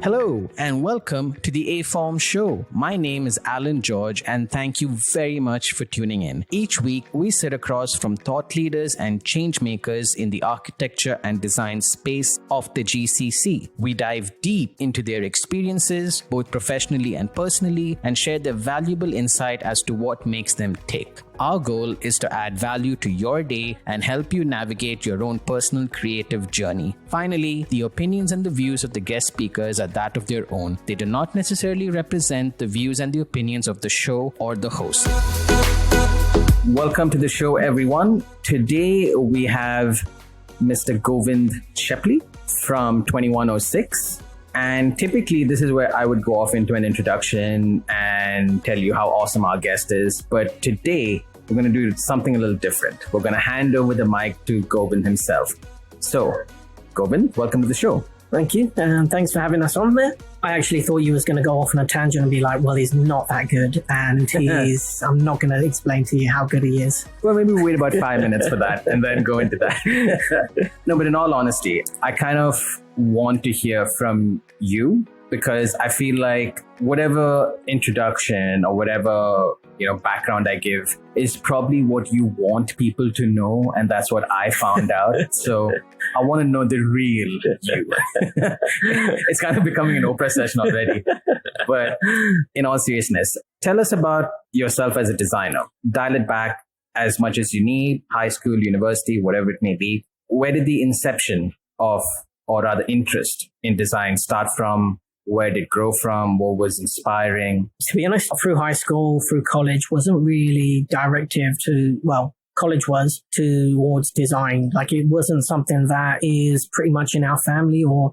Hello and welcome to the aForm show. My name is Alan George and thank you very much for tuning in. Each week, we sit across from thought leaders and change makers in the architecture and design space of the GCC. We dive deep into their experiences, both professionally and personally, and share their valuable insight as to what makes them tick. Our goal is to add value to your day and help you navigate your own personal creative journey. Finally, the opinions and the views of the guest speakers are that of their own. They do not necessarily represent the views and the opinions of the show or the host. Welcome to the show, everyone. Today we have Mr. Govind Shepley from 2106. And typically, this is where I would go off into an introduction and tell you how awesome our guest is. But today, we're going to do something a little different. We're going to hand over the mic to Govind himself. So, Govind, welcome to the show. Thank you. And thanks for having us on there. I actually thought you was going to go off on a tangent and be like, well, he's not that good. And I'm not going to explain to you how good he is. Well, maybe we'll wait about 5 minutes for that and then go into that. No, but in all honesty, I kind of want to hear from you because I feel like whatever introduction or whatever background I give is probably what you want people to know, and that's what I found out. So I want to know the real you. It's kind of becoming an Oprah session already. But in all seriousness, tell us about yourself as a designer. Dial it back as much as you need, high school, university, whatever it may be. Where did the inception of, or rather interest in design start from? Where did it grow from? What was inspiring? To be honest, through high school, through college, wasn't really directive to, well, college was towards design. Like it wasn't something that is pretty much in our family, or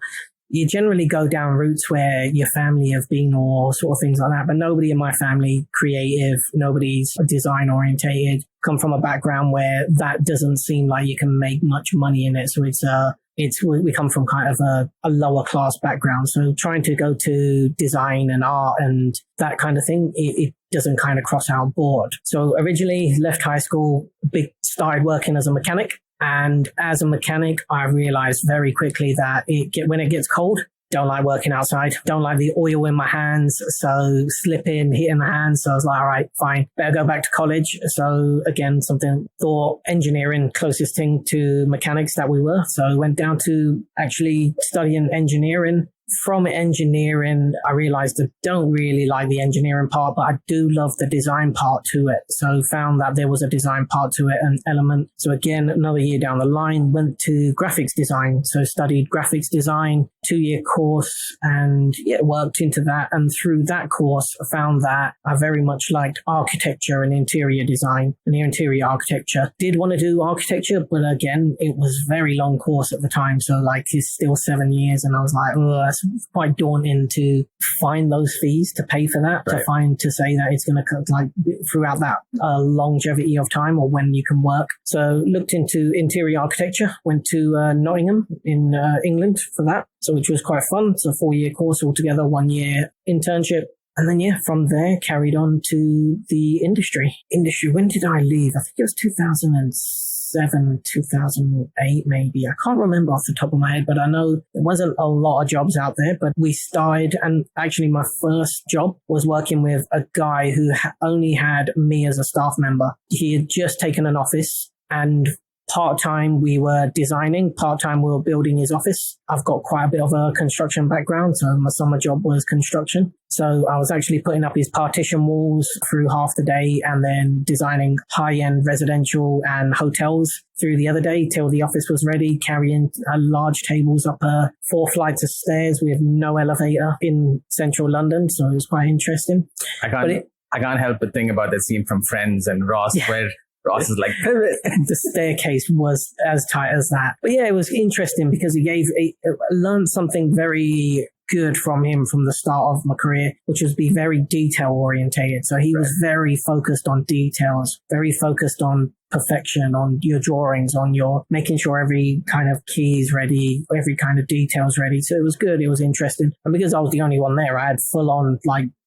you generally go down routes where your family have been or sort of things like that. But nobody in my family creative, nobody's design orientated, come from a background where that doesn't seem like you can make much money in it. So we come from kind of a lower class background. So trying to go to design and art and that kind of thing, it doesn't kind of cross our board. So originally left high school, started working as a mechanic. And as a mechanic, I realized very quickly that when it gets cold, don't like working outside, don't like the oil in my hands, so slipping, hitting the hands. So I was like, all right, fine, better go back to college. So again, thought engineering, closest thing to mechanics that we were. So I went down to actually studying engineering. From engineering, I realized I don't really like the engineering part, but I do love the design part to it. So found that there was a design part to it, an element. So again, another year down the line, went to graphics design. So studied graphics design, 2-year course, and worked into that. And through that course, I found that I very much liked architecture and interior design and interior architecture. Did want to do architecture, but again, it was a very long course at the time. So like it's still 7 years. And I was like, oh, that's quite daunting to find those fees to pay for that, right. to say that it's going to like throughout that longevity of time or when you can work. So looked into interior architecture, went to Nottingham in England for that. So which was quite fun. It's a 4-year course altogether, 1-year internship. And then, from there, carried on to the industry. When did I leave? I think it was 2007, 2008, maybe. I can't remember off the top of my head, but I know there wasn't a lot of jobs out there, but we started. And actually, my first job was working with a guy who only had me as a staff member. He had just taken an office, and part-time we were designing, part-time we were building his office. I've got quite a bit of a construction background, so my summer job was construction. So I was actually putting up his partition walls through half the day and then designing high-end residential and hotels through the other day till the office was ready, carrying large tables up 4 flights of stairs with no elevator in central London. So it was quite interesting. I can't help but think about the scene from Friends and Ross where Ross is like, the staircase was as tight as that. But it was interesting because I learned something very good from him from the start of my career, which was be very detail orientated. So he was very focused on details, very focused on perfection, on your drawings, on your making sure every kind of key is ready, every kind of detail's ready. So it was good. It was interesting. And because I was the only one there, I had full on,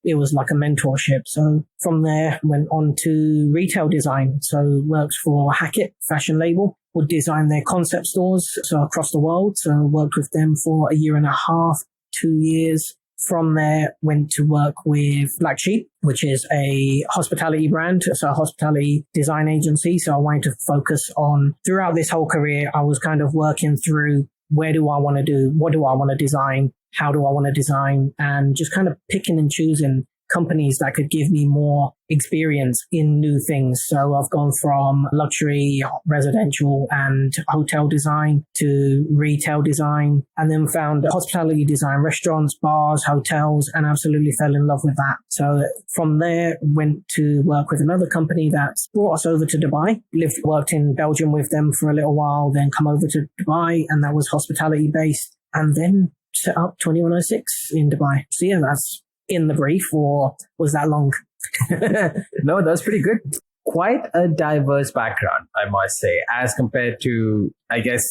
it was like a mentorship. So from there, went on to retail design. So worked for Hackett fashion label, would design their concept stores so across the world. So worked with them for a year and a half. 2 years. From there, went to work with Black Sheep, which is a hospitality brand, so a hospitality design agency. So I wanted to focus on, throughout this whole career, I was kind of working through, where do I want to do? What do I want to design? How do I want to design? And just kind of picking and choosing companies that could give me more experience in new things. So I've gone from luxury, residential and hotel design to retail design, and then found hospitality design, restaurants, bars, hotels, and absolutely fell in love with that. So from there, went to work with another company that brought us over to Dubai, worked in Belgium with them for a little while, then come over to Dubai, and that was hospitality based, and then set up 2106 in Dubai. So yeah, that's in the brief, or was that long? No, that's pretty good. Quite a diverse background, I must say, as compared to, I guess,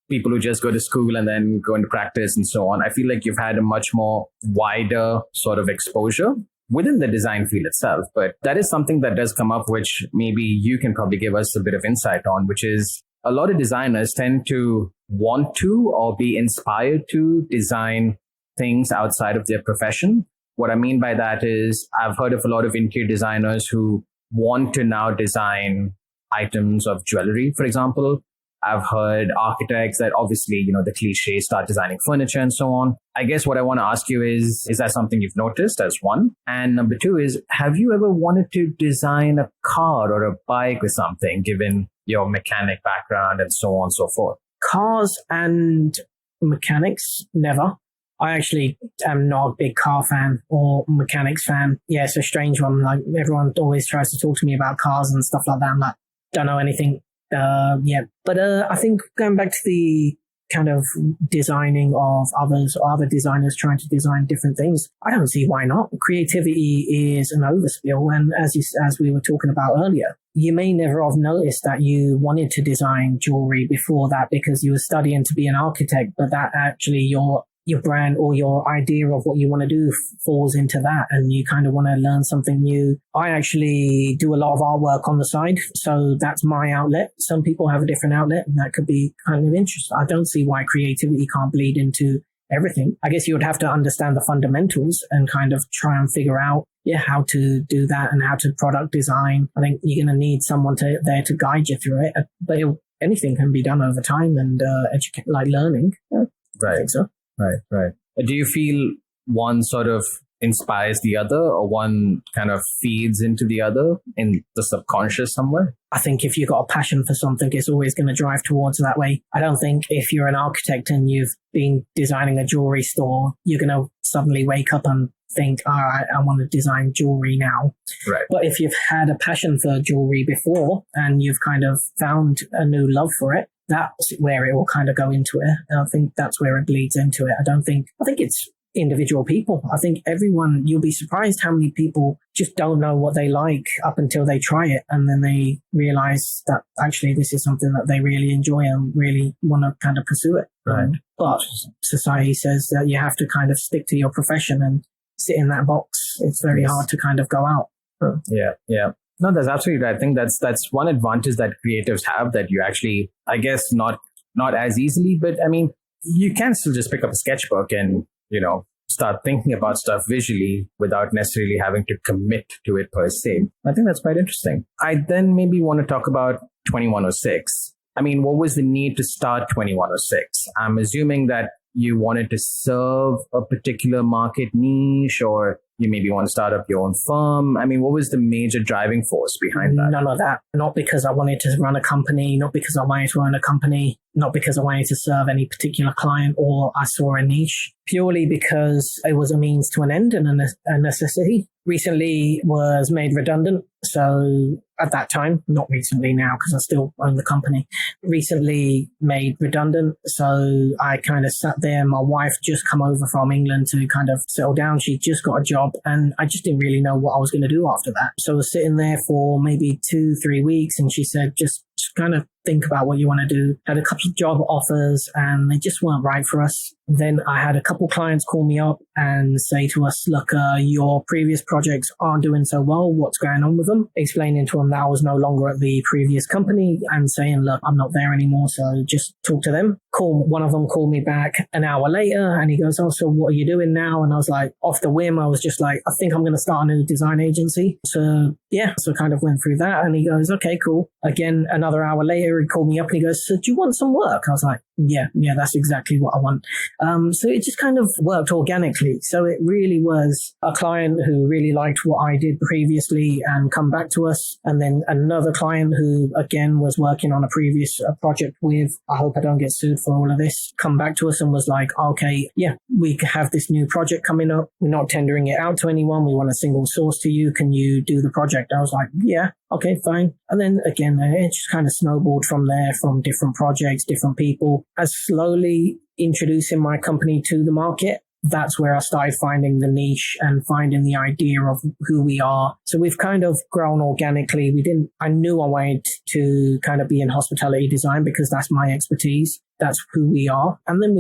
people who just go to school and then go into practice and so on. I feel like you've had a much more wider sort of exposure within the design field itself. But that is something that does come up, which maybe you can probably give us a bit of insight on, which is a lot of designers tend to want to or be inspired to design things outside of their profession. What I mean by that is I've heard of a lot of interior designers who want to now design items of jewelry, for example. I've heard architects that obviously, the cliche, start designing furniture and so on. I guess what I want to ask you is that something you've noticed, as one? And number two is, have you ever wanted to design a car or a bike or something, given your mechanic background and so on and so forth? Cars and mechanics, never. I actually am not a big car fan or mechanics fan. Yeah, it's a strange one. Like, everyone always tries to talk to me about cars and stuff like that. I'm like, don't know anything. But I think going back to the kind of designing of others or other designers trying to design different things, I don't see why not. Creativity is an overspill. And as we were talking about earlier, you may never have noticed that you wanted to design jewelry before that because you were studying to be an architect, but that actually your brand or your idea of what you want to do falls into that, and you kind of want to learn something new. I actually do a lot of artwork on the side, so that's my outlet. Some people have a different outlet, and that could be kind of interesting. I don't see why creativity can't bleed into everything. I guess you would have to understand the fundamentals and kind of try and figure out how to do that and how to product design. I think you're going to need someone there to guide you through it, but anything can be done over time and like learning. Right. I think so. Right. Do you feel one sort of inspires the other, or one kind of feeds into the other in the subconscious somewhere? I think if you've got a passion for something, it's always going to drive towards that way. I don't think if you're an architect and you've been designing a jewelry store, you're going to suddenly wake up and think, all right, I want to design jewelry now. Right. But if you've had a passion for jewelry before and you've kind of found a new love for it, that's where it will kind of go into it. And I think that's where it bleeds into it. I think it's individual people. I think everyone, you'll be surprised how many people just don't know what they like up until they try it. And then they realize that actually this is something that they really enjoy and really want to kind of pursue it. Right. But society says that you have to kind of stick to your profession and sit in that box. It's very hard to kind of go out. Yeah. No, that's absolutely right. I think that's one advantage that creatives have, that you actually, I guess, not as easily, but I mean, you can still just pick up a sketchbook and, start thinking about stuff visually without necessarily having to commit to it per se. I think that's quite interesting. I then maybe want to talk about 2106. I mean, what was the need to start 2106? I'm assuming that you wanted to serve a particular market niche, or you maybe want to start up your own firm. I mean, what was the major driving force behind that? None of that. Not because I wanted to run a company, not because I wanted to own a company, not because I wanted to serve any particular client or I saw a niche. Purely because it was a means to an end and a necessity. Recently was made redundant. So at that time, not recently now because I still own the company, recently made redundant. So I kind of sat there. My wife just come over from England to kind of settle down. She just got a job and I just didn't really know what I was going to do after that. So I was sitting there for maybe 2-3 weeks and she said, just kind of think about what you want to do. Had a couple of job offers and they just weren't right for us. Then I had a couple clients call me up and say to us, look, your previous projects aren't doing so well. What's going on with them? Explaining to them that I was no longer at the previous company and saying, look, I'm not there anymore. So just talk to them. One of them called me back an hour later and he goes, oh, so what are you doing now? And I was like, off the whim, I was just like, I think I'm going to start a new design agency. So yeah, so kind of went through that. And he goes, okay, cool. Again, another hour later, he called me up and he goes, so do you want some work? I was like, yeah, that's exactly what I want. So it just kind of worked organically. So it really was a client who really liked what I did previously and come back to us. And then another client who, again, was working on a previous project with, I hope I don't get sued for all of this, come back to us and was like, okay, yeah, we have this new project coming up. We're not tendering it out to anyone. We want a single source to you. Can you do the project? I was like, yeah. Okay, fine. And then again, it just kind of snowballed from there, from different projects, different people. As slowly introducing my company to the market, that's where I started finding the niche and finding the idea of who we are. So we've kind of grown organically. I knew I wanted to kind of be in hospitality design because that's my expertise. That's who we are. And then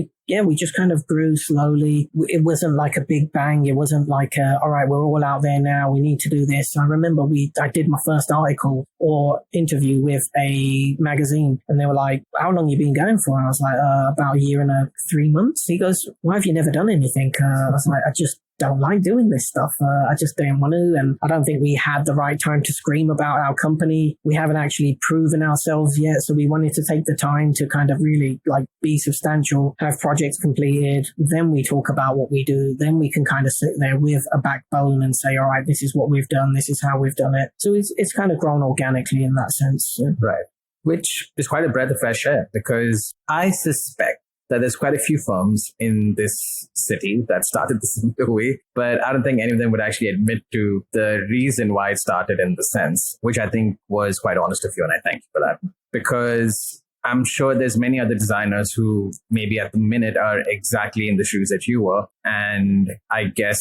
we just kind of grew slowly. It wasn't like a big bang. It wasn't like, all right, we're all out there now. We need to do this. I remember I did my first article or interview with a magazine and they were like, how long you been going for? And I was like, about a year and 3 months. He goes, why have you never done anything? I was like, I just don't like doing this stuff. I just didn't want to. And I don't think we had the right time to scream about our company. We haven't actually proven ourselves yet. So we wanted to take the time to kind of really like be substantial, have projects completed. Then we talk about what we do. Then we can kind of sit there with a backbone and say, all right, this is what we've done. This is how we've done it. So it's kind of grown organically in that sense. Yeah. Right. Which is quite a breath of fresh air because I suspect that there's quite a few firms in this city that started this in the way, but I don't think any of them would actually admit to the reason why it started in the sense, which I think was quite honest of you, and I thank you for that. Because I'm sure there's many other designers who maybe at the minute are exactly in the shoes that you were, and I guess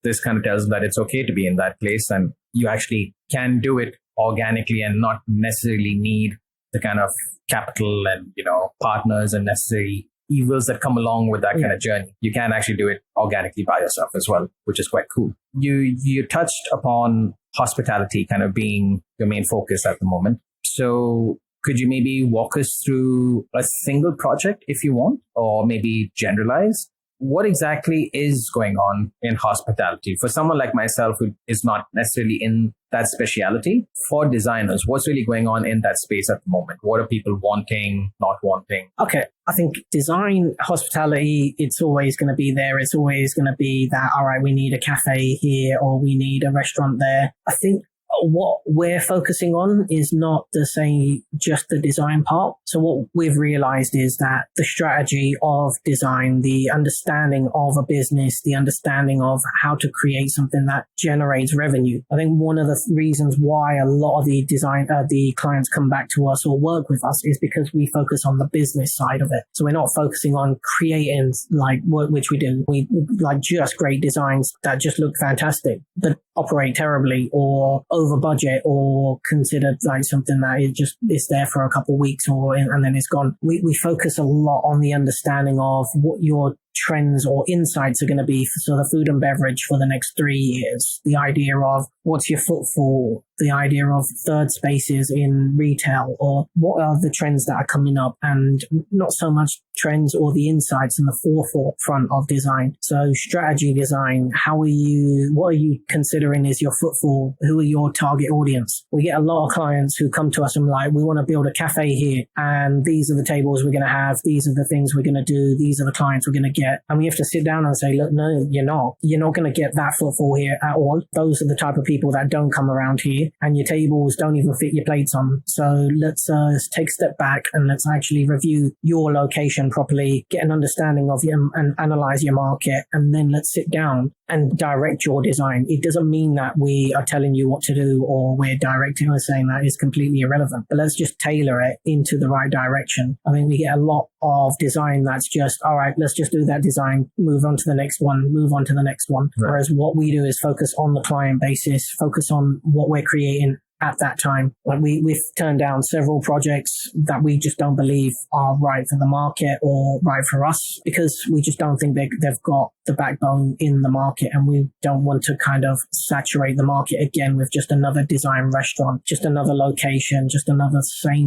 this kind of tells them that it's okay to be in that place and you actually can do it organically and not necessarily need the kind of capital and, partners and necessary evils that come along with that kind of journey. You can actually do it organically by yourself as well, which is quite cool. You touched upon hospitality kind of being your main focus at the moment. So could you maybe walk us through a single project if you want, or maybe generalize? What exactly is going on in hospitality for someone like myself who is not necessarily in that specialty? For designers, what's really going on in that space at the moment? What are people wanting, not wanting? Okay, I think design, hospitality, it's always going to be there. It's always going to be that, all right, we need a cafe here or we need a restaurant there. I think what we're focusing on is not to say just the design part. So what we've realized is that the strategy of design, the understanding of a business, the understanding of how to create something that generates revenue. I think one of the reasons why a lot of the clients come back to us or work with us is because we focus on the business side of it. So we're not focusing on creating like work, which we do. We like just great designs that just look fantastic, but operate terribly or over budget or considered like something that is there for a couple of weeks and then it's gone. We focus a lot on the understanding of what your trends or insights are going to be for the food and beverage for the next 3 years. The idea of what's your footfall, the idea of third spaces in retail, or what are the trends that are coming up, and not so much trends or the insights in the forefront of design. So strategy design, what are you considering is your footfall? Who are your target audience? We get a lot of clients who come to us and like, we want to build a cafe here and these are the tables we're going to have. These are the things we're going to do. These are the clients we're going to get. And we have to sit down and say, look, no, you're not. You're not going to get that footfall here at all. Those are the type of people that don't come around here, and your tables don't even fit your plates on. So let's take a step back and let's actually review your location properly, get an understanding of you and analyze your market, and then let's sit down and direct your design. It doesn't mean that we are telling you what to do or we're directing or saying that is completely irrelevant, but let's just tailor it into the right direction. I mean, we get a lot of design that's just, all right, let's just do that design, move on to the next one, move on to the next one. Right. Whereas what we do is focus on the client basis, focus on what we're creating, at that time. Like we've turned down several projects that we just don't believe are right for the market or right for us, because we just don't think they've got the backbone in the market, and we don't want to kind of saturate the market again with just another design restaurant, just another location, just another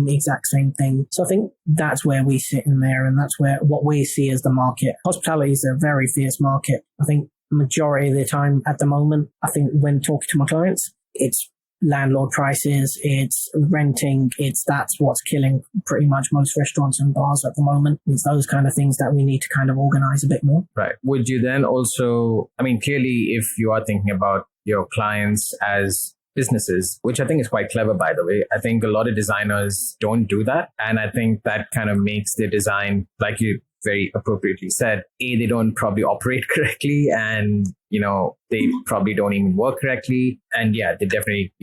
exact same thing. So I think that's where we sit in there, and that's where what we see as the market. Hospitality is a very fierce market. I think majority of the time at the moment, I think when talking to my clients, it's landlord prices, it's renting, that's what's killing pretty much most restaurants and bars at the moment. It's those kind of things that we need to kind of organize a bit more. Right. Would you then also, I mean, clearly if you are thinking about your clients as businesses, which I think is quite clever, by the way, I think a lot of designers don't do that. And I think that kind of makes their design, like you very appropriately said, they don't probably operate correctly, and, they probably don't even work correctly. And yeah, they definitely,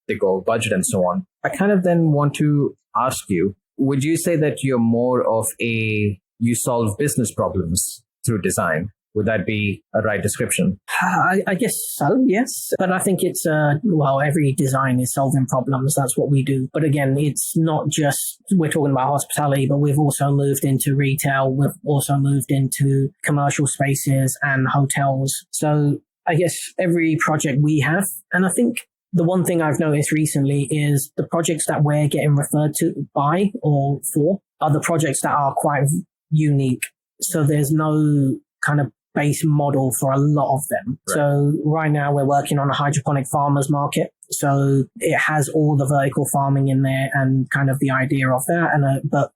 they go over budget and so on. I kind of then want to ask you, would you say that you're more of you solve business problems through design? Would that be a right description? I guess so, yes. But I think it's, every design is solving problems. That's what we do. But again, it's not just, we're talking about hospitality, but we've also moved into retail. We've also moved into commercial spaces and hotels. So I guess every project we have, and I think the one thing I've noticed recently is the projects that we're getting referred to by or for are the projects that are quite unique. So there's no kind of base model for a lot of them. Right. So right now we're working on a hydroponic farmers market. So it has all the vertical farming in there and kind of the idea of that, and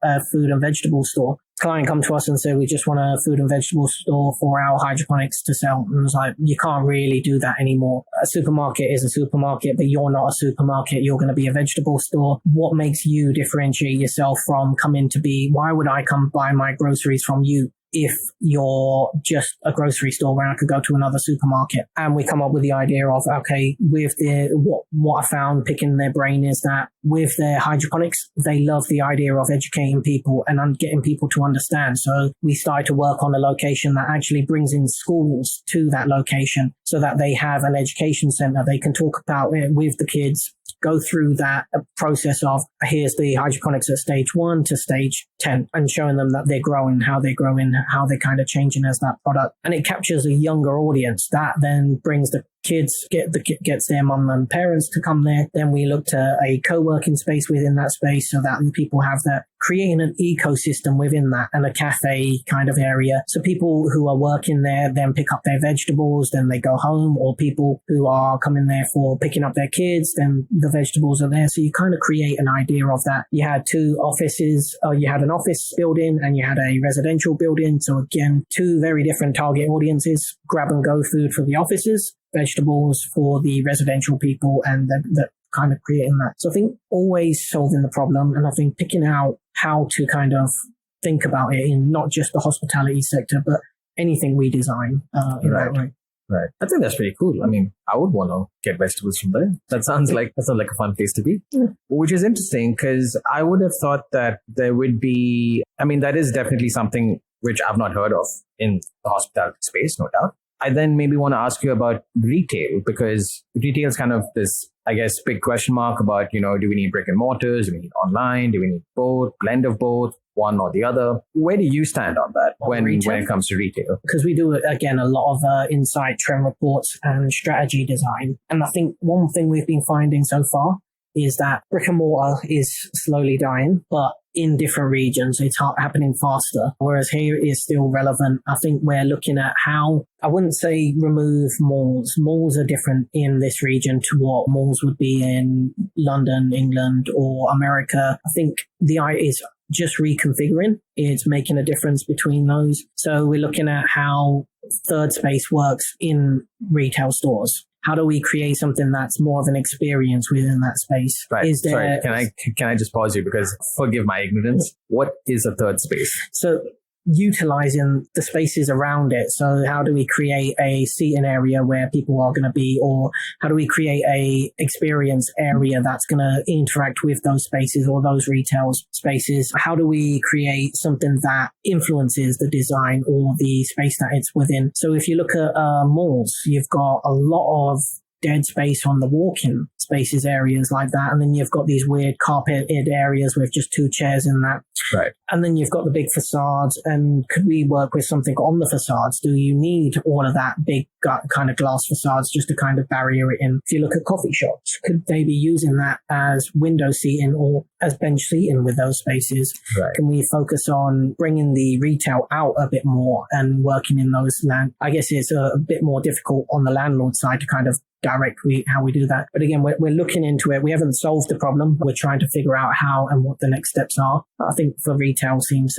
a food and vegetable store. Client come to us and say, we just want a food and vegetable store for our hydroponics to sell. And it's like, you can't really do that anymore. A supermarket is a supermarket, but you're not a supermarket. You're going to be a vegetable store. What makes you differentiate yourself from coming to be, why would I come buy my groceries from you if you're just a grocery store where I could go to another supermarket? And we come up with the idea of, okay, with what I found picking their brain is that with their hydroponics, they love the idea of educating people and getting people to understand. So we started to work on a location that actually brings in schools to that location so that they have an education center. They can talk about it with the kids, go through that process of here's the hydroponics at stage 1 to stage 10, and showing them that they're growing, how they're growing, how they're kind of changing as that product. And it captures a younger audience that then brings the kids, gets their mum and parents to come there. Then we looked at a co-working space within that space so that people have that, creating an ecosystem within that, and a cafe kind of area. So people who are working there then pick up their vegetables, then they go home, or people who are coming there for picking up their kids, then the vegetables are there. So you kind of create an idea of that. You had two offices, you had an office building and you had a residential building. So again, two very different target audiences, grab and go food for the offices, vegetables for the residential people, and the kind of creating that. So I think always solving the problem, and I think picking out how to kind of think about it in not just the hospitality sector, but anything we design in that way. Right. I think that's pretty cool. I mean, I would want to get vegetables from there. That sounds like a fun place to be. Yeah. Which is interesting, because I would have thought that there would be, I mean, that is definitely something which I've not heard of in the hospitality space, no doubt. I then maybe want to ask you about retail, because retail is kind of this, I guess, big question mark about, do we need brick and mortars? Do we need online? Do we need both, blend of both, one or the other? Where do you stand on that when it comes to retail? Because we do, again, a lot of insight, trend reports and strategy design. And I think one thing we've been finding so far is that brick and mortar is slowly dying, but in different regions, it's happening faster, whereas here it is still relevant. I think we're looking at how, I wouldn't say remove malls. Malls are different in this region to what malls would be in London, England, or America. I think the idea is just reconfiguring. It's making a difference between those. So we're looking at how third space works in retail stores. How do we create something that's more of an experience within that space? Right. Sorry, can I just pause you, because forgive my ignorance. What is a third space? So utilizing the spaces around it. So how do we create a seating area where people are going to be, or how do we create a experience area that's going to interact with those spaces or those retail spaces? How do we create something that influences the design or the space that it's within? So if you look at malls, you've got a lot of dead space on the walk-in spaces, areas like that. And then you've got these weird carpeted areas with just 2 chairs in that. Right. And then you've got the big facades. And could we work with something on the facades? Do you need all of that big kind of glass facades just to kind of barrier it in? If you look at coffee shops, could they be using that as window seating or as bench seating with those spaces? Right. Can we focus on bringing the retail out a bit more and working in those land? I guess it's a bit more difficult on the landlord side to kind of direct how we do that. But again, we're looking into it. We haven't solved the problem. We're trying to figure out how and what the next steps are. I think for retail seems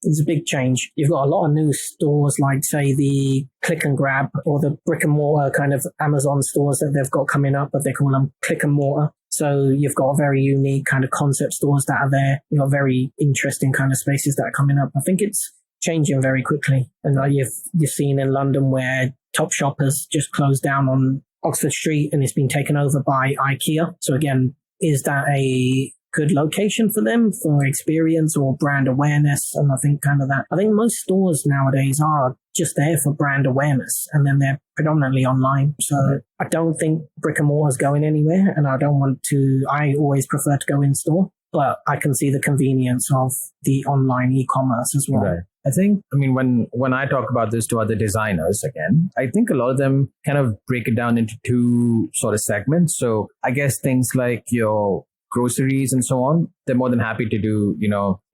there's a big change. You've got a lot of new stores like, say, the click and grab or the brick and mortar kind of Amazon stores that they've got coming up, but they call them click and mortar. So you've got very unique kind of concept stores that are there. You've got very interesting kind of spaces that are coming up. I think it's changing very quickly. And you've seen in London where Topshop has just closed down on Oxford Street and it's been taken over by IKEA. So again, is that a good location for them for experience or brand awareness? And I think kind of that. I think most stores nowadays are just there for brand awareness and then they're predominantly online. So I don't think brick and mortar is going anywhere and I always prefer to go in store, but I can see the convenience of the online e-commerce as well. Right. I think, when I talk about this to other designers, again, I think a lot of them kind of break it down into 2 sort of segments. So I guess things like your groceries and so on, they're more than happy to do,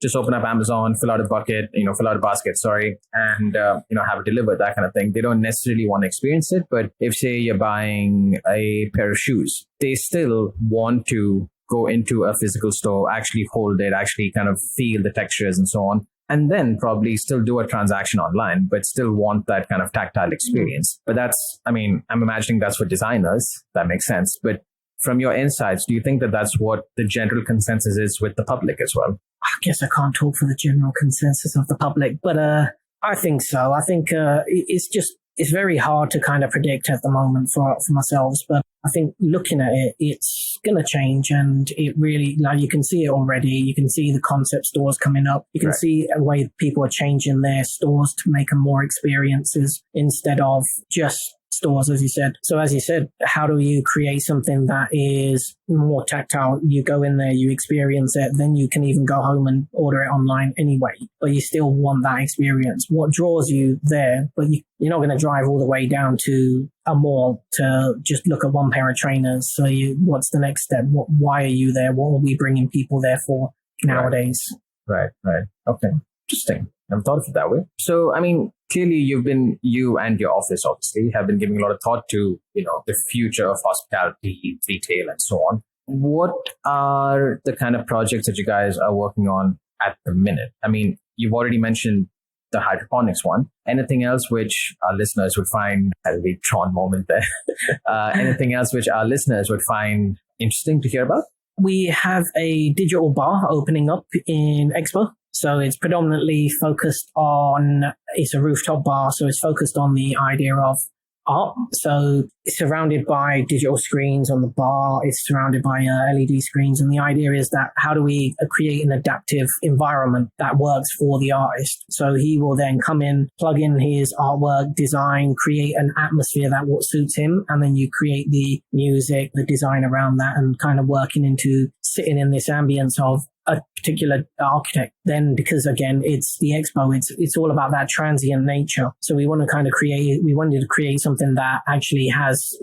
just open up Amazon, fill out a basket, and, have it delivered, that kind of thing. They don't necessarily want to experience it. But if, say, you're buying a pair of shoes, they still want to go into a physical store, actually hold it, actually kind of feel the textures and so on. And then probably still do a transaction online, but still want that kind of tactile experience. But I'm imagining that's for designers. That makes sense. But from your insights, do you think that that's what the general consensus is with the public as well? I guess I can't talk for the general consensus of the public, but I think so. I think it's very hard to kind of predict at the moment for ourselves, but I think looking at it, it's going to change and it really, like you can see it already. You can see the concept stores coming up. You can see a way people are changing their stores to make them more experiences instead of just stores, as you said. So as you said, how do you create something that is more tactile? You go in there, you experience it, then you can even go home and order it online anyway, but you still want that experience. What draws you there? But you're not going to drive all the way down to a mall to just look at one pair of trainers. So what's the next step? Why are you there? What are we bringing people there for nowadays? Right. Okay. Interesting. I've thought of it that way. So, clearly you and your office obviously have been giving a lot of thought to, the future of hospitality, retail, and so on. What are the kind of projects that you guys are working on at the minute? You've already mentioned the hydroponics one. Anything else which our listeners would find, a big Tron moment there, anything else which our listeners would find interesting to hear about? We have a digital bar opening up in Expo. So it's predominantly focused it's a rooftop bar. So it's focused on the idea of art. So it's surrounded by digital screens on the bar. It's surrounded by LED screens. And the idea is that how do we create an adaptive environment that works for the artist? So he will then come in, plug in his artwork, design, create an atmosphere that what suits him. And then you create the music, the design around that and kind of working into sitting in this ambience of a particular architect. Then, because again, it's the expo, it's all about that transient nature. So we wanted to create something that actually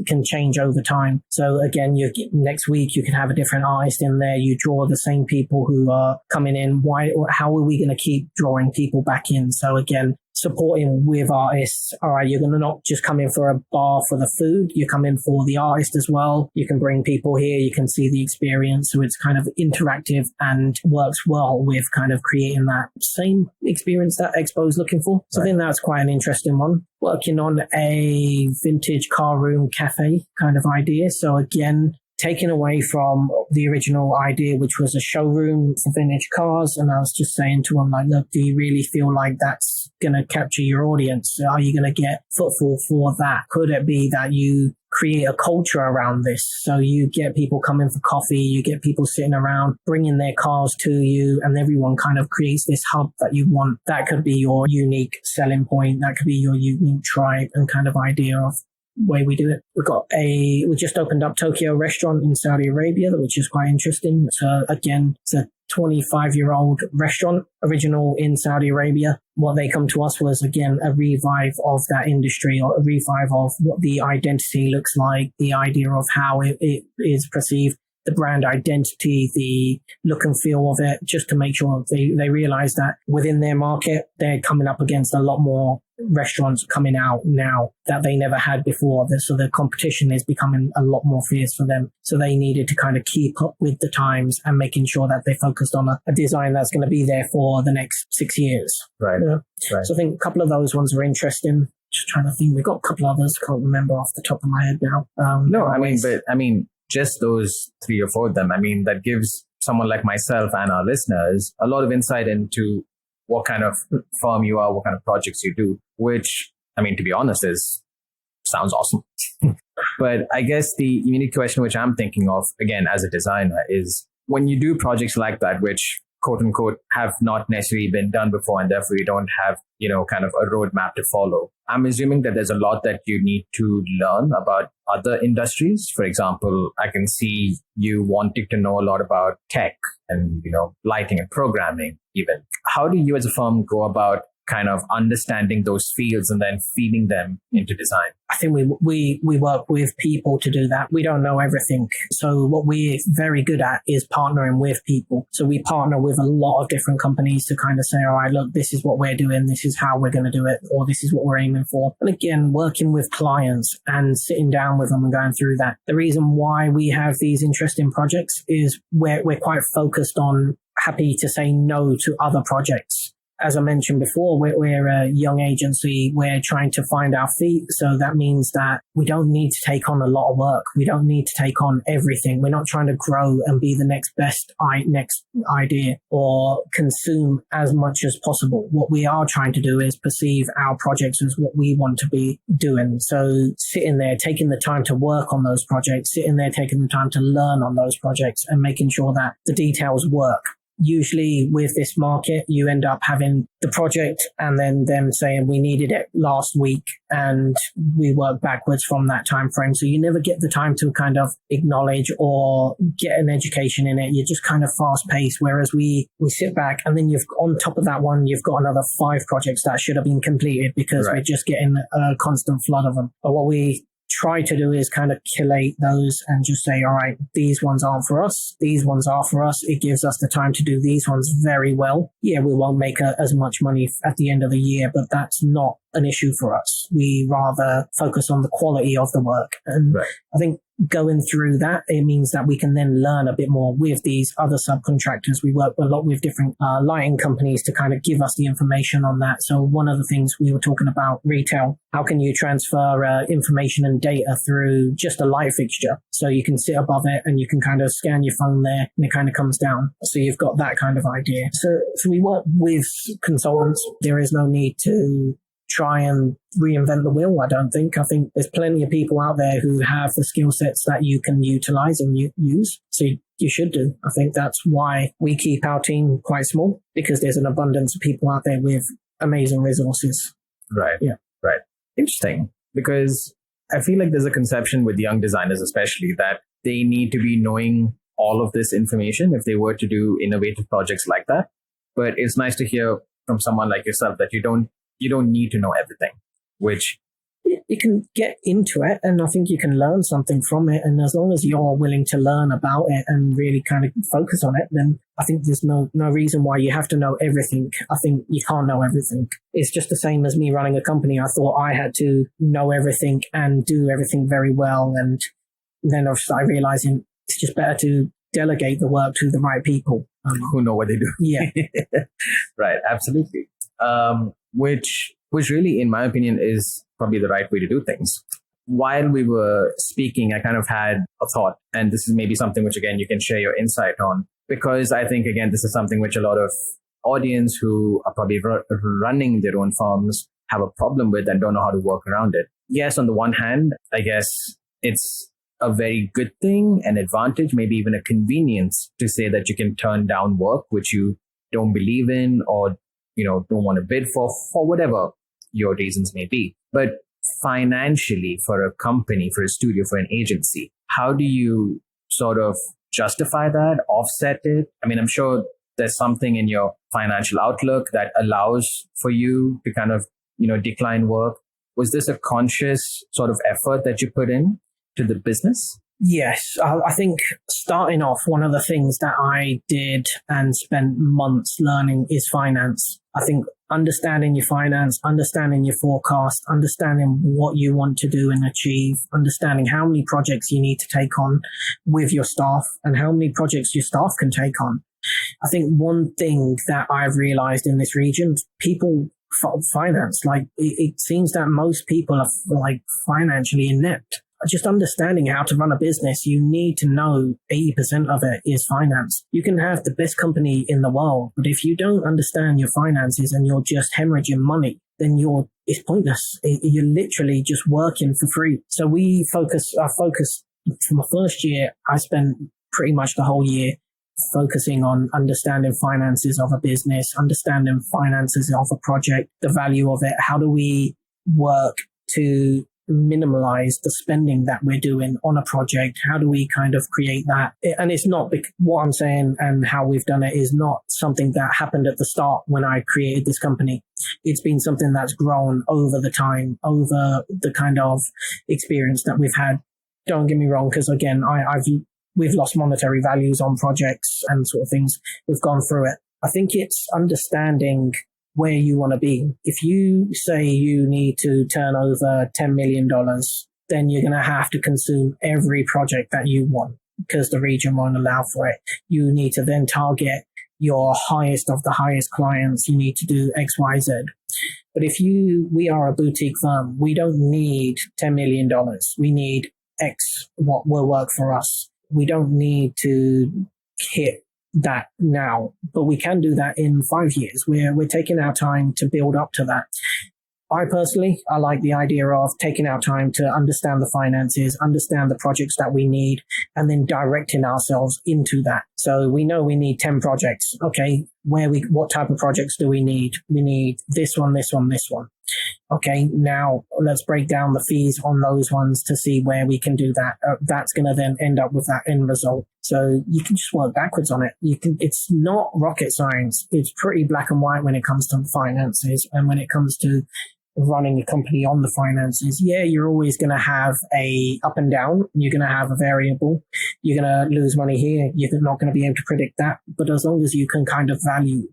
can change over time. So again, next week you can have a different artist in there. You draw the same people who are coming in. How are we going to keep drawing people back in? So again, supporting with artists. All right, you're going to not just come in for a bar for the food, you come in for the artist as well. You can bring people here, you can see the experience. So it's kind of interactive and works well with kind of creating that same experience that Expo is looking for. So I think that's quite an interesting one. Working on a vintage car room cafe kind of idea. So again, taken away from the original idea, which was a showroom for vintage cars. And I was just saying to him, like, look, do you really feel like that's going to capture your audience? Are you going to get footfall for that? Could it be that you create a culture around this? So you get people coming for coffee, you get people sitting around, bringing their cars to you, and everyone kind of creates this hub that you want. That could be your unique selling point. That could be your unique tribe and kind of idea of way we do it. We just opened up Tokyo restaurant in Saudi Arabia, which is quite interesting. So again, it's a 25-year-old restaurant, original in Saudi Arabia. What they come to us was, again, a revive of that industry, or a revive of what the identity looks like, the idea of how it is perceived, the brand identity, the look and feel of it, just to make sure they realize that within their market, they're coming up against a lot more restaurants coming out now that they never had before. So the competition is becoming a lot more fierce for them. So they needed to kind of keep up with the times and making sure that they focused on a design that's going to be there for the next 6 years. Right. Yeah. Right. So I think a couple of those ones are interesting. Just trying to think. We've got a couple others. Can't remember off the top of my head now. Just those 3 or 4 of them. I mean, that gives someone like myself and our listeners a lot of insight into what kind of firm you are, what kind of projects you do, which, I mean, to be honest, sounds awesome. But I guess the unique question which I'm thinking of, again, as a designer, is when you do projects like that, which quote unquote have not necessarily been done before, and therefore you don't have, kind of a roadmap to follow. I'm assuming that there's a lot that you need to learn about other industries. For example, I can see you wanting to know a lot about tech and, lighting and programming even. How do you as a firm go about kind of understanding those fields and then feeding them into design? I think we work with people to do that. We don't know everything. So what we're very good at is partnering with people. So we partner with a lot of different companies to kind of say, all right, look, this is what we're doing. This is how we're going to do it. Or this is what we're aiming for. And again, working with clients and sitting down with them and going through that. The reason why we have these interesting projects is we're quite focused on happy to say no to other projects. As I mentioned before, we're a young agency. We're trying to find our feet. So that means that we don't need to take on a lot of work. We don't need to take on everything. We're not trying to grow and be the next best next idea or consume as much as possible. What we are trying to do is perceive our projects as what we want to be doing. So sitting there, taking the time to work on those projects, sitting there, taking the time to learn on those projects and making sure that the details work. Usually with this market, you end up having the project and then them saying we needed it last week, and we work backwards from that time frame. So you never get the time to kind of acknowledge or get an education in it. You're just kind of fast paced. Whereas we sit back and then on top of that one, you've got another 5 projects that should have been completed because We're just getting a constant flood of them. But what we try to do is kind of collate those and just say, all right, these ones aren't for us. These ones are for us. It gives us the time to do these ones very well. Yeah, we won't make as much money at the end of the year, but that's not an issue for us. We rather focus on the quality of the work. And I think going through that, it means that we can then learn a bit more with these other subcontractors. We work a lot with different lighting companies to kind of give us the information on that. So one of the things we were talking about, retail, how can you transfer information and data through just a light fixture? So you can sit above it and you can kind of scan your phone there and it kind of comes down. So you've got that kind of idea. So we work with consultants. There is no need to try and reinvent the wheel, I don't think. I think there's plenty of people out there who have the skill sets that you can utilize and use. So you should do. I think that's why we keep our team quite small, because there's an abundance of people out there with amazing resources. Right. Yeah. Right. Interesting. Because I feel like there's a conception with young designers, especially, that they need to be knowing all of this information if they were to do innovative projects like that. But it's nice to hear from someone like yourself that you don't need to know everything, which you can get into it, and I think you can learn something from it. And as long as you're willing to learn about it and really kind of focus on it, then I think there's no reason why you have to know everything. I think you can't know everything. It's just the same as me running a company. I thought I had to know everything and do everything very well. And then I started realizing it's just better to delegate the work to the right people. Who know what they do. Yeah. Right. Absolutely. Which really, in my opinion, is probably the right way to do things. While we were speaking, I kind of had a thought, and this is maybe something which, again, you can share your insight on, because I think, again, this is something which a lot of audience who are probably running their own firms have a problem with and don't know how to work around it. Yes, on the one hand, I guess it's a very good thing, an advantage, maybe even a convenience to say that you can turn down work which you don't believe in or don't want to bid for whatever your reasons may be. But financially for a company, for a studio, for an agency, how do you sort of justify that, offset it? I mean, I'm sure there's something in your financial outlook that allows for you to kind of, decline work. Was this a conscious sort of effort that you put in to the business? Yes, I think starting off, one of the things that I did and spent months learning is finance. I think understanding your finance, understanding your forecast, understanding what you want to do and achieve, understanding how many projects you need to take on with your staff and how many projects your staff can take on. I think one thing that I've realized in this region, people finance, like it seems that most people are like financially inept. Just understanding how to run a business, you need to know 80% of it is finance. You can have the best company in the world, but if you don't understand your finances and you're just hemorrhaging money, then it's pointless. You're literally just working for free. So I focus for my first year, I spent pretty much the whole year focusing on understanding finances of a business, understanding finances of a project, the value of it. How do we work to minimize the spending that we're doing on a project? How do we kind of create that? And it's not what I'm saying and how we've done it is not something that happened at the start when I created this company. It's been something that's grown over the time, over the kind of experience that we've had. Don't get me wrong, because again, we've lost monetary values on projects and sort of things. We've gone through it. I think it's understanding where you want to be. If you say you need to turn over $10 million, then you're going to have to consume every project that you want because the region won't allow for it. You need to then target your highest of the highest clients. You need to do X, Y, Z. But we are a boutique firm. We don't need $10 million. We need X, what will work for us. We don't need to hit that now, but we can do that in 5 years. We're taking our time to build up to that. I like the idea of taking our time to understand the finances, understand the projects that we need, and then directing ourselves into that. So we know we need 10 projects. Okay, what type of projects do we need? We need this one, this one, this one. Okay, now let's break down the fees on those ones to see where we can do that. That's going to then end up with that end result. So you can just work backwards on it. It's not rocket science. It's pretty black and white when it comes to finances and when it comes to running a company on the finances. Yeah, you're always going to have a up and down. You're going to have a variable. You're going to lose money here. You're not going to be able to predict that. But as long as you can kind of value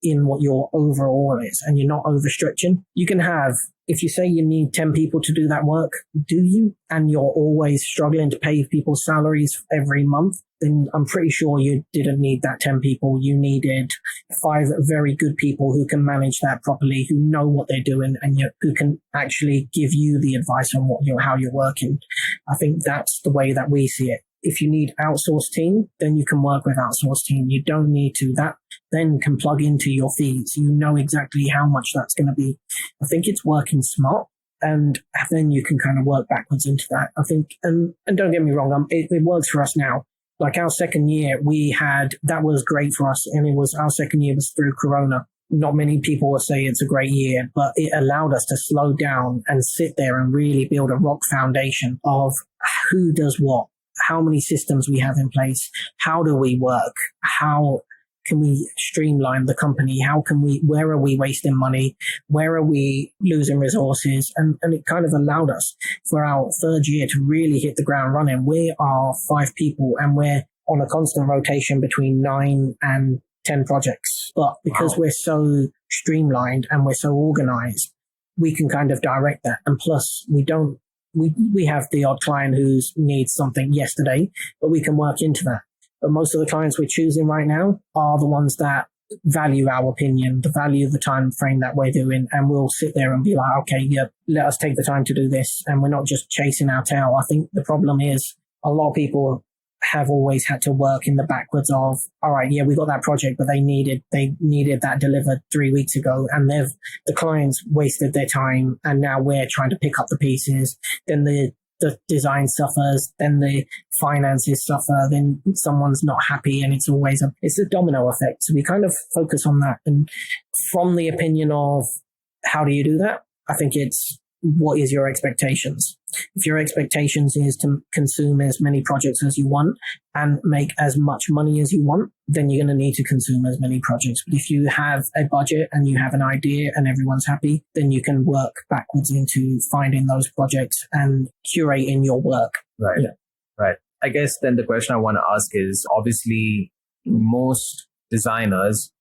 in what your overall is and you're not overstretching, you can have, if you say you need 10 people to do that work, do you? And you're always struggling to pay people's salaries every month, then I'm pretty sure you didn't need that 10 people. You needed 5 very good people who can manage that properly, who know what they're doing and who can actually give you the advice on how you're working. I think that's the way that we see it. If you need outsourced team, then you can work with outsourced team. You don't need to. That then can plug into your fees. You know exactly how much that's going to be. I think it's working smart, and then you can kind of work backwards into that. I think, and don't get me wrong, it works for us now. Like our second year, that was great for us, and our second year was through Corona. Not many people will say it's a great year, but it allowed us to slow down and sit there and really build a rock foundation of who does what. How many systems we have in place? How do we work? How can we streamline the company? Where are we wasting money? Where are we losing resources? And it kind of allowed us for our third year to really hit the ground running. We are 5 people and we're on a constant rotation between 9 and 10 projects. But because we're so streamlined and we're so organized, we can kind of direct that. And plus we have the odd client who needs something yesterday, but we can work into that. But most of the clients we're choosing right now are the ones that value our opinion, value the time frame that we're doing, and we'll sit there and be like, okay, yeah, let us take the time to do this. And we're not just chasing our tail. I think the problem is a lot of people have always had to work in the backwards of, all right, yeah, we got that project, but they needed that delivered 3 weeks ago, and the clients wasted their time, and now we're trying to pick up the pieces. Then the design suffers, then the finances suffer, then someone's not happy, and it's a domino effect. So we kind of focus on that. And from the opinion of how do you do that? I think it's what is your expectations? If your expectations is to consume as many projects as you want and make as much money as you want, then you're going to need to consume as many projects. But if you have a budget and you have an idea and everyone's happy, then you can work backwards into finding those projects and curating your work. Right. Yeah. Right. I guess then the question I want to ask is, obviously, most designers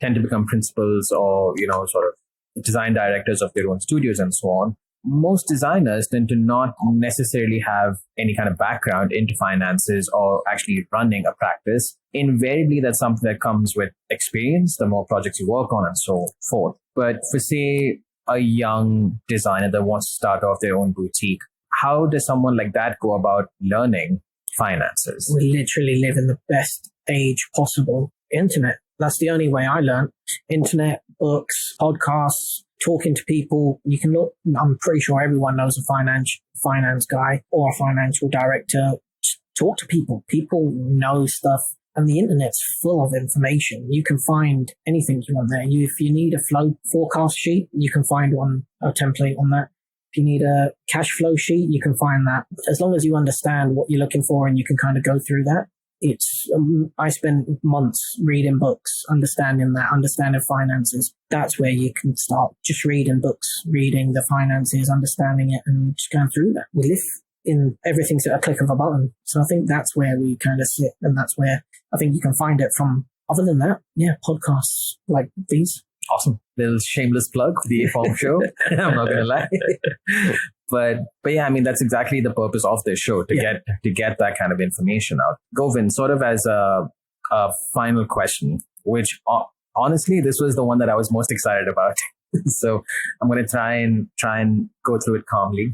tend to become principals or, sort of design directors of their own studios and so on. Most designers tend to not necessarily have any kind of background into finances or actually running a practice. Invariably, that's something that comes with experience, the more projects you work on and so forth. But for, say, a young designer that wants to start off their own boutique, how does someone like that go about learning finances? We literally live in the best age possible. Internet. That's the only way I learned. Internet, books, podcasts, talking to people. You can look, I'm pretty sure everyone knows a finance guy or a financial director. Just talk to people. People know stuff, and the internet's full of information. You can find anything you want there. If you need a flow forecast sheet, you can find a template on that. If you need a cash flow sheet, you can find that. As long as you understand what you're looking for and you can kind of go through that. I spent months reading books, understanding finances. That's where you can start, just reading books, reading the finances, understanding it, and just going through that. We live in everything's at a click of a button. So I think that's where we kind of sit, and that's where I think you can find it from. Other than that, podcasts like these. Awesome. Little shameless plug for the aForm show. I'm not going to lie. But yeah, I mean, that's exactly the purpose of this show, to get that kind of information out. Govind, sort of as a final question, which honestly, this was the one that I was most excited about. So I'm going to try and go through it calmly.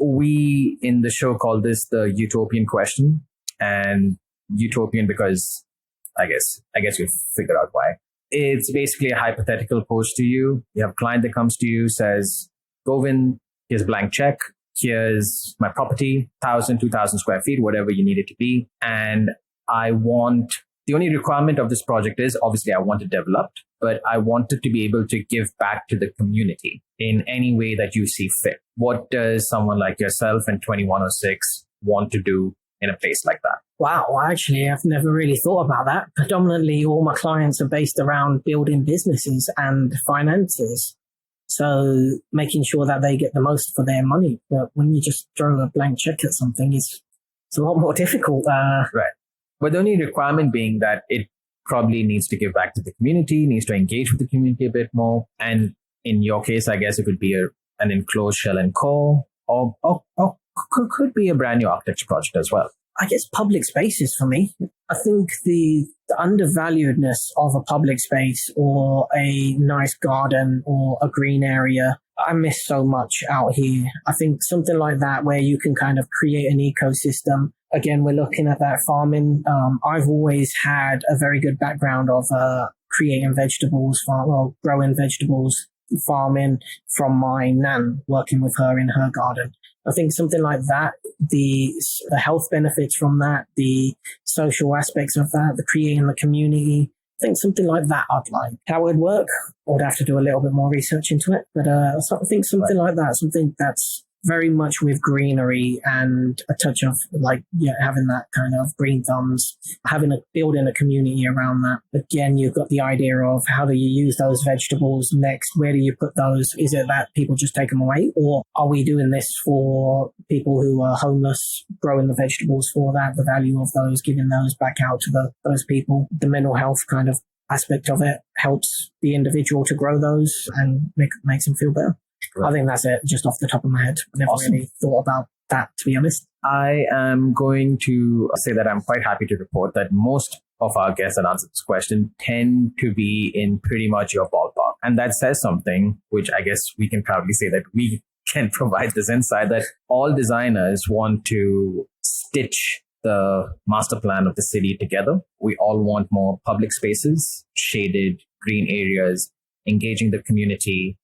We in the show call this the utopian question, and utopian because I guess you'll figure out why. It's basically a hypothetical pose to you. You have a client that comes to you, says, Govind, here's a blank check. Here's my property, 1,000, 2,000 square feet, whatever you need it to be. And the only requirement of this project is, obviously, I want it developed, but I want it to be able to give back to the community in any way that you see fit. What does someone like yourself in 2106 want to do in a place like that? Wow, actually, I've never really thought about that. Predominantly, all my clients are based around building businesses and finances. So making sure that they get the most for their money. But when you just throw a blank check at something, it's a lot more difficult. Right. But the only requirement being that it probably needs to give back to the community, needs to engage with the community a bit more. And in your case, I guess it could be an enclosed shell and core, or could be a brand new architecture project as well. I guess public spaces for me. I think the undervaluedness of a public space or a nice garden or a green area, I miss so much out here. I think something like that where you can kind of create an ecosystem. Again, we're looking at that farming. I've always had a very good background of creating vegetables, growing vegetables, farming from my nan, working with her in her garden. I think something like that, the health benefits from that, the social aspects of that, the creating the community, I think something like that I'd like. How it would work, I would have to do a little bit more research into it. But I think something like that, something that's very much with greenery and a touch of having that kind of green thumbs, building a community around that. Again, you've got the idea of how do you use those vegetables next? Where do you put those? Is it that people just take them away? Or are we doing this for people who are homeless, growing the vegetables for that, the value of those, giving those back out to those people? The mental health kind of aspect of it helps the individual to grow those and makes them feel better. Right. I think that's it, just off the top of my head. I never really thought about that, to be honest. I am going to say that I'm quite happy to report that most of our guests that answer this question tend to be in pretty much your ballpark. And that says something, which I guess we can proudly say that we can provide this insight, that all designers want to stitch the master plan of the city together. We all want more public spaces, shaded green areas, engaging the community,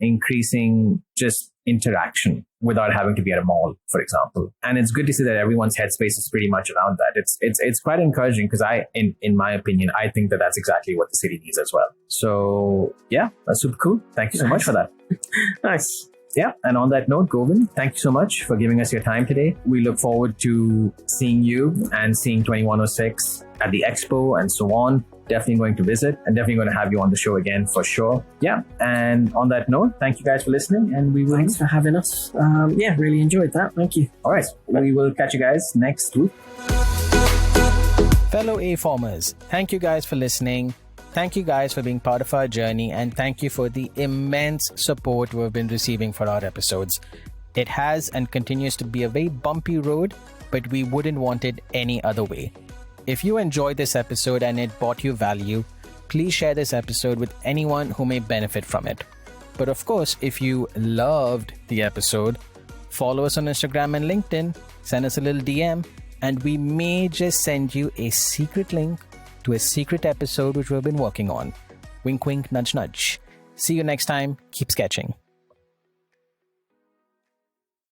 increasing just interaction without having to be at a mall, for example. And it's good to see that everyone's headspace is pretty much around that. It's quite encouraging because in my opinion, I think that that's exactly what the city needs as well. So yeah, that's super cool. Thank you so much for that. Nice. Yeah. And on that note, Govind, thank you so much for giving us your time today. We look forward to seeing you and seeing 2106 at the expo and so on. Definitely going to visit and definitely going to have you on the show again for sure. Yeah. And on that note, thank you guys for listening, and we will. Thanks for having us. Really enjoyed that. Thank you. All right. We will catch you guys next week. Fellow aFormers, thank you guys for listening. Thank you guys for being part of our journey, and thank you for the immense support we've been receiving for our episodes. It has and continues to be a very bumpy road, but we wouldn't want it any other way. If you enjoyed this episode and it brought you value, please share this episode with anyone who may benefit from it. But of course, if you loved the episode, follow us on Instagram and LinkedIn, send us a little DM, and we may just send you a secret link to a secret episode which we've been working on. Wink, wink, nudge, nudge. See you next time. Keep sketching.